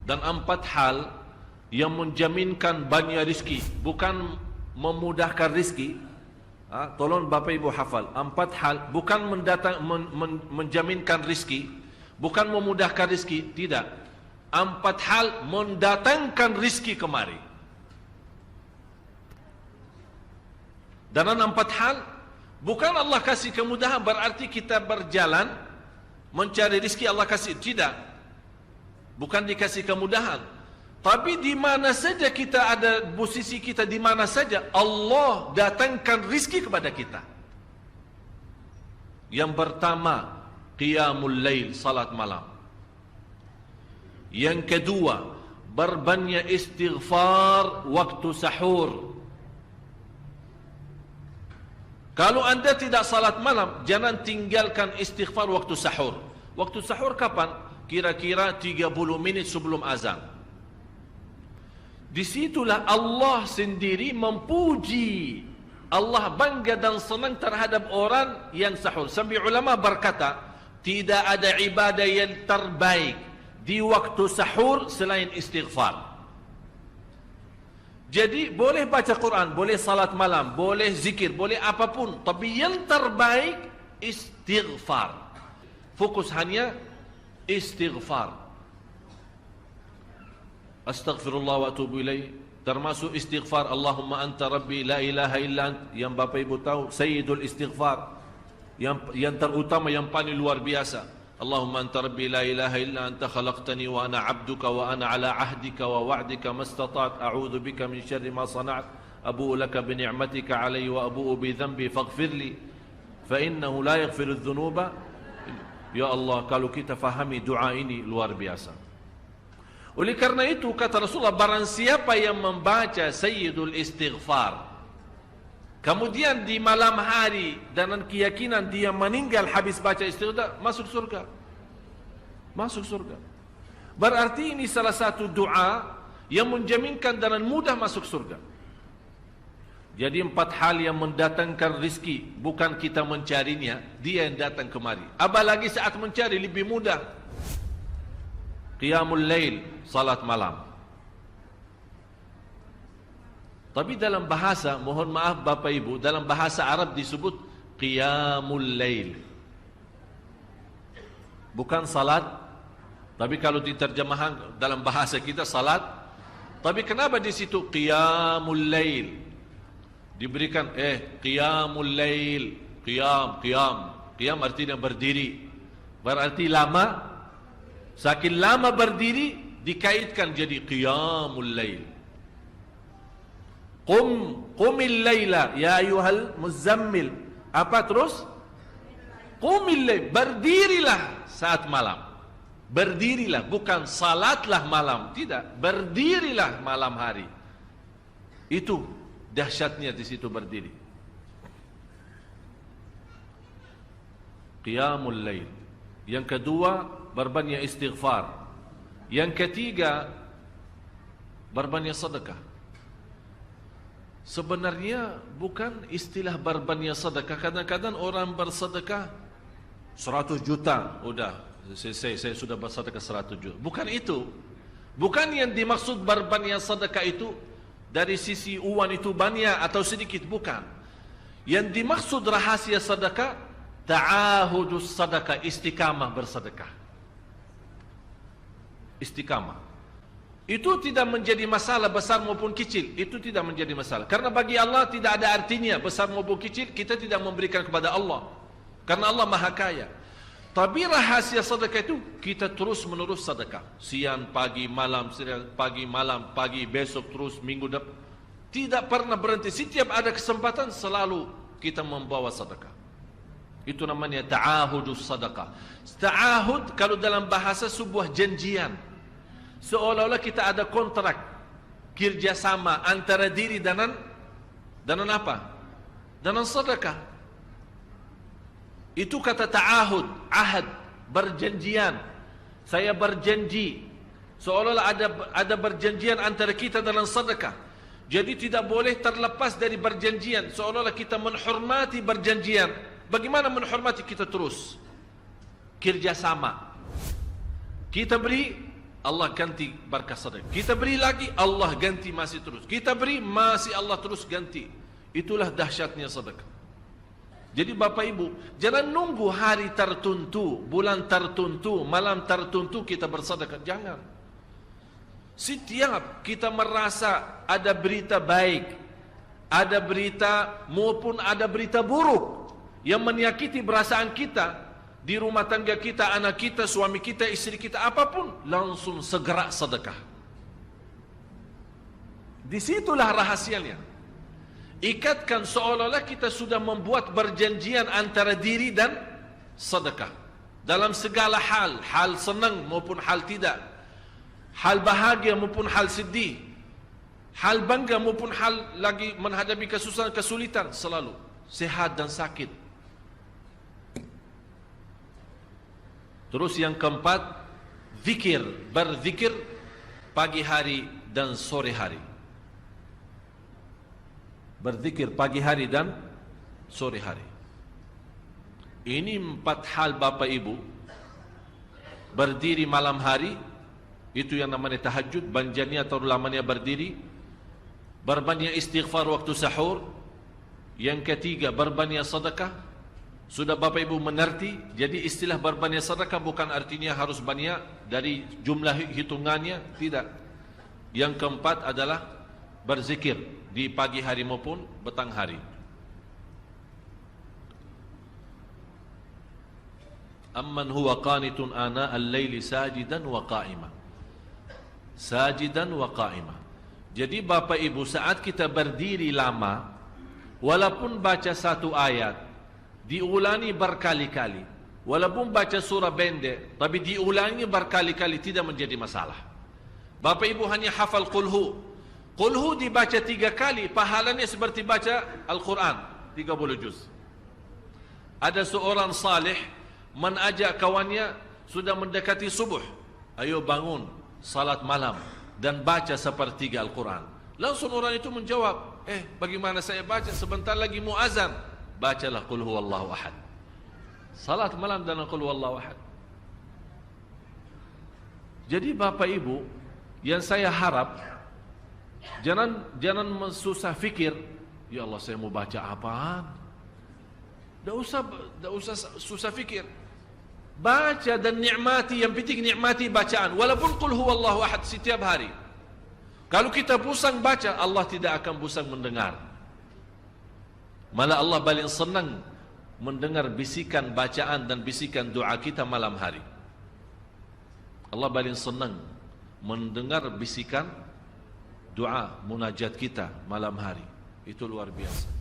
dan 4 hal yang menjaminkan banyak rizki, bukan memudahkan rizki. Tolong Bapak Ibu hafal, 4 hal bukan menjaminkan rizki, bukan memudahkan rizki, tidak. 4 hal mendatangkan rizki kemari. Dan 4 hal bukan Allah kasih kemudahan berarti kita berjalan mencari rizki Allah kasih, tidak. Bukan dikasih kemudahan, tapi di mana saja kita ada, posisi kita di mana saja, Allah datangkan rizki kepada kita. Yang pertama, qiyamul lail, salat malam. Yang kedua, berbanyak istighfar waktu sahur. Kalau anda tidak salat malam, jangan tinggalkan istighfar waktu sahur. Waktu sahur kapan? Kira-kira 30 menit sebelum azan. Disitulah Allah sendiri memuji. Allah bangga dan senang terhadap orang yang sahur. Sampai ulama berkata, tidak ada ibadah yang terbaik di waktu sahur selain istighfar. Jadi boleh baca Quran, boleh salat malam, boleh zikir, boleh apapun, tapi yang terbaik istighfar. Fokus hanya istighfar. Astaghfirullah wa atubu ilaih, termasuk istighfar Allahumma anta rabbi la ilaha illa ant, yang Bapak Ibu tahu sayyidul istighfar, yang terutama, yang paling luar biasa. Allahumma anta rabbi la ilaha illa anta khalaqtani wa ana abduka wa ana ala ahdika wa wa'dika mastata'at a'udzu bika min syarri ma sana'at abu'u laka bi ni'matika alayya wa abu'u bi dhanbi faghfir li fa innahu la yaghfiru adh-dhunuba. Ya Allah, kalau kita fahami doa ini luar biasa. Oleh karena itu kata Rasulullah, barang siapa yang membaca sayyidul istighfar, kemudian di malam hari dengan keyakinan dia meninggal habis baca istighfar, masuk surga. Masuk surga. Berarti ini salah satu doa yang menjaminkan dengan mudah masuk surga. Jadi 4 hal yang mendatangkan rizki, bukan kita mencarinya, dia yang datang kemari. Apalagi saat mencari lebih mudah. Qiyamul lail, salat malam. Tapi dalam bahasa, mohon maaf Bapak Ibu, dalam bahasa Arab disebut qiyamul lail, bukan salat. Tapi kalau diterjemahkan dalam bahasa kita salat. Tapi kenapa di situ qiyamul lail diberikan qiyamul lail, qiyam artinya berdiri, berarti lama. Saking lama berdiri dikaitkan jadi qiyamul lail. Qumil laila ya ayyuhal muzammil. Apa terus? Qumil lail, berdirilah saat malam. Berdirilah, bukan salatlah malam, tidak, berdirilah malam hari. Itu dahsyatnya di situ berdiri. Qiyamul lail. Yang kedua, berbanyak istighfar. Yang ketiga, berbanyak sedekah. Sebenarnya bukan istilah berbanyak sedekah. Kadang-kadang orang bersedekah 100 juta, udah saya sudah bersedekah 100 juta. Bukan itu. Bukan yang dimaksud berbanyak sedekah itu dari sisi uang itu banyak atau sedikit, bukan. Yang dimaksud rahasia sedekah, ta'ahudus sedekah, istiqamah bersedekah. Istiqamah. Itu tidak menjadi masalah besar maupun kecil. Itu tidak menjadi masalah. Karena bagi Allah tidak ada artinya besar maupun kecil. Kita tidak memberikan kepada Allah. Karena Allah Maha Kaya. Tapi rahasia sedekah itu kita terus menerus sedekah. Siang, pagi, malam, pagi, besok terus, minggu depan. Tidak pernah berhenti. Setiap ada kesempatan selalu kita membawa sedekah. Itu namanya ta'ahudus sedekah. Ta'ahud kalau dalam bahasa sebuah janjian. Seolah-olah kita ada kontrak kerjasama antara diri dengan apa? Dengan sedekah. Itu kata ta'ahud, ahad, berjanjian. Saya berjanji. Seolah-olah ada berjanjian antara kita dalam sedekah. Jadi tidak boleh terlepas dari berjanjian. Seolah-olah kita menghormati berjanjian. Bagaimana menghormati? Kita terus kerjasama. Kita beri, Allah ganti berkah sedekah. Kita beri lagi, Allah ganti masih terus. Kita beri, masih Allah terus ganti. Itulah dahsyatnya sedekah. Jadi Bapak Ibu, jangan nunggu hari tertentu, bulan tertentu, malam tertentu kita bersedekah. Jangan. Setiap kita merasa ada berita baik, ada berita maupun ada berita buruk yang menyakiti perasaan kita, di rumah tangga kita, anak kita, suami kita, istri kita, apapun, langsung segera sedekah. Disitulah rahasianya. Ikatkan seolah-olah kita sudah membuat perjanjian antara diri dan sedekah. Dalam segala hal, hal senang maupun hal tidak, hal bahagia maupun hal sedih, hal bangga maupun hal lagi menghadapi kesusahan, kesulitan, selalu sehat dan sakit. Terus yang keempat, zikir, berzikir pagi hari dan sore hari. Berzikir pagi hari dan sore hari. Ini 4 hal Bapak Ibu. Berdiri malam hari, itu yang namanya tahajud, banjanya atau lamanya berdiri. Berbanyak istighfar waktu sahur. Yang ketiga, berbanyak sedekah. Sudah Bapak Ibu mengerti, jadi istilah berbanyak sedekah bukan artinya harus banyak dari jumlah hitungannya, tidak. Yang keempat adalah berzikir di pagi hari maupun petang hari. Amman huwa qanitun ana al-laili sajidan wa qa'ima. Sajidan wa qa'ima. Jadi Bapak Ibu, saat kita berdiri lama, walaupun baca satu ayat, diulangi berkali-kali, walaupun baca surah pendek, tapi diulangi berkali-kali, tidak menjadi masalah. Bapak Ibu hanya hafal qulhu. Qulhu dibaca 3 kali, pahalanya seperti baca Al-Quran 30 juz. Ada seorang salih mengajak kawannya, sudah mendekati subuh, ayo bangun salat malam dan baca sepertiga Al-Quran. Langsung orang itu menjawab, bagaimana saya baca, sebentar lagi mau azan. Bacalah qul huwallahu ahad. Salat malam dan qul huwallahu ahad. Jadi Bapak Ibu, yang saya harap, jangan susah fikir, ya Allah saya mau baca apaan. Tidak usah susah fikir. Baca dan nikmati, yang penting nikmati bacaan. Walaupun qul huwallahu ahad setiap hari. Kalau kita pusing baca, Allah tidak akan pusing mendengar. Malah Allah paling senang mendengar bisikan bacaan dan bisikan doa kita malam hari. Allah paling senang mendengar bisikan doa munajat kita malam hari. Itu luar biasa.